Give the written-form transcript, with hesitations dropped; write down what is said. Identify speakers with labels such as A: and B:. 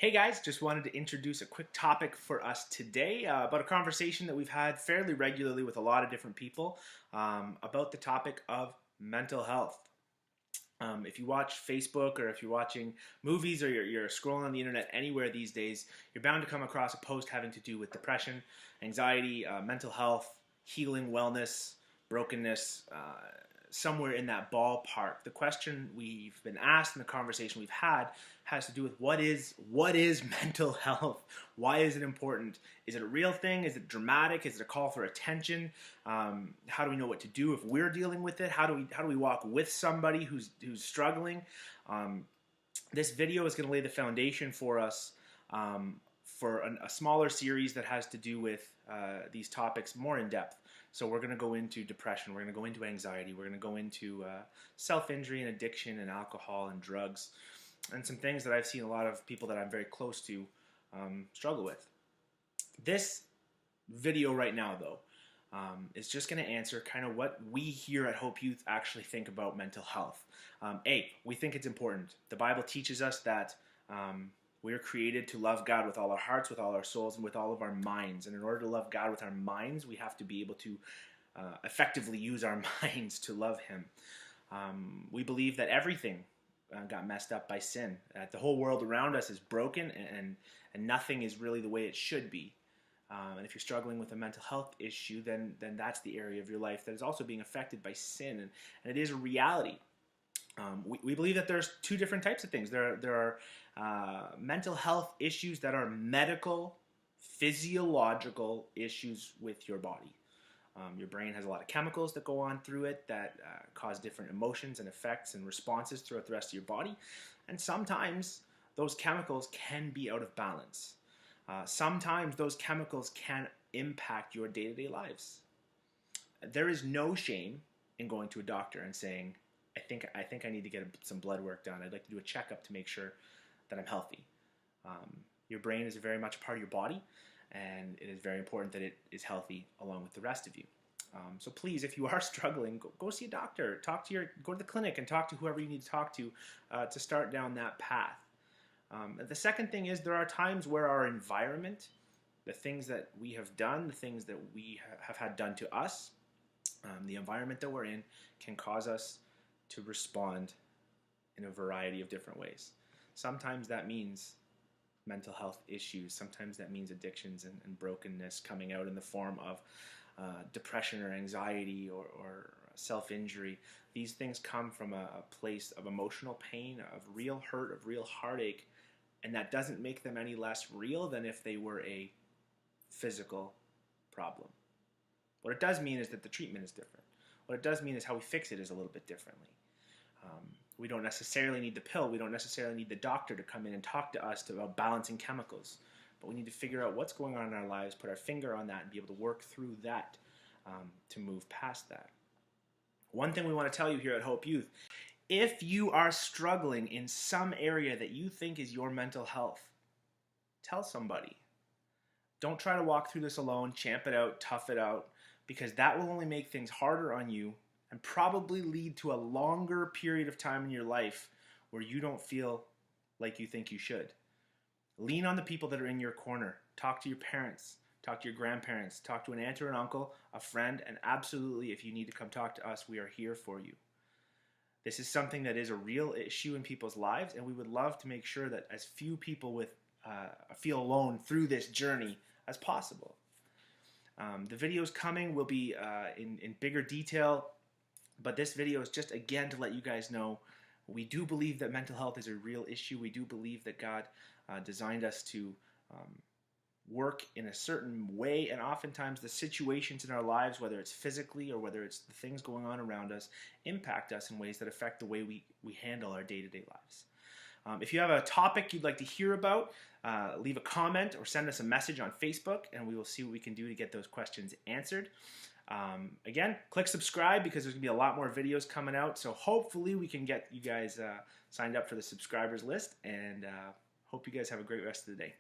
A: Hey guys, just wanted to introduce a quick topic for us today about a conversation that we've had fairly regularly with a lot of different people about the topic of mental health. If you watch Facebook or if you're watching movies or you're scrolling on the internet anywhere these days, you're bound to come across a post having to do with depression, anxiety, mental health, healing, wellness, brokenness, somewhere in that ballpark. The question we've been asked and the conversation we've had has to do with what is mental health? Why is it important? Is it a real thing? Is it dramatic? Is it a call for attention? How do we know what to do if we're dealing with it? How do we walk with somebody who's struggling? This video is going to lay the foundation for us for a smaller series that has to do with these topics more in depth. So we're going to go into depression, we're going to go into anxiety, we're going to go into self-injury and addiction and alcohol and drugs and some things that I've seen a lot of people that I'm very close to struggle with. This video right now, though, is just going to answer kind of what we here at Hope Youth actually think about mental health. We think it's important. The Bible teaches us that we are created to love God with all our hearts, with all our souls, and with all of our minds. And in order to love God with our minds, we have to be able to effectively use our minds to love Him. We believe that everything got messed up by sin. The whole world around us is broken, and nothing is really the way it should be. And if you're struggling with a mental health issue, then that's the area of your life that is also being affected by sin. And it is a reality. We believe that there's two different types of things. There are mental health issues that are medical, physiological issues with your body. Your brain has a lot of chemicals that go on through it that cause different emotions and effects and responses throughout the rest of your body. And sometimes those chemicals can be out of balance. Sometimes those chemicals can impact your day-to-day lives. There is no shame in going to a doctor and saying, I think I need to get some blood work done. I'd like to do a checkup to make sure that I'm healthy. Your brain is very much a part of your body, and it is very important that it is healthy along with the rest of you. So please, if you are struggling, go see a doctor. Go to the clinic and talk to whoever you need to talk to start down that path. The second thing is there are times where our environment, the things that we have done, the things that we have had done to us, the environment that we're in can cause us to respond in a variety of different ways. Sometimes that means mental health issues. Sometimes that means addictions and brokenness coming out in the form of depression or anxiety or self-injury. These things come from a place of emotional pain, of real hurt, of real heartache, and that doesn't make them any less real than if they were a physical problem. What it does mean is that the treatment is different. What it does mean is how we fix it is a little bit differently. We don't necessarily need the pill. We don't necessarily need the doctor to come in and talk to us about balancing chemicals. But we need to figure out what's going on in our lives, put our finger on that, and be able to work through that to move past that. One thing we want to tell you here at Hope Youth, if you are struggling in some area that you think is your mental health, tell somebody. Don't try to walk through this alone, champ it out, tough it out, because that will only make things harder on you and probably lead to a longer period of time in your life where you don't feel like you think you should. Lean on the people that are in your corner. Talk to your parents. Talk to your grandparents. Talk to an aunt or an uncle, a friend, and absolutely, if you need to come talk to us, we are here for you. This is something that is a real issue in people's lives, and we would love to make sure that as few people feel alone through this journey as possible. The videos coming will be in bigger detail, but this video is just, again, to let you guys know we do believe that mental health is a real issue. We do believe that God designed us to work in a certain way, and oftentimes the situations in our lives, whether it's physically or whether it's the things going on around us, impact us in ways that affect the way we handle our day-to-day lives. If you have a topic you'd like to hear about, leave a comment or send us a message on Facebook, and we will see what we can do to get those questions answered. Again, click subscribe because there's going to be a lot more videos coming out, so hopefully we can get you guys signed up for the subscribers list, and hope you guys have a great rest of the day.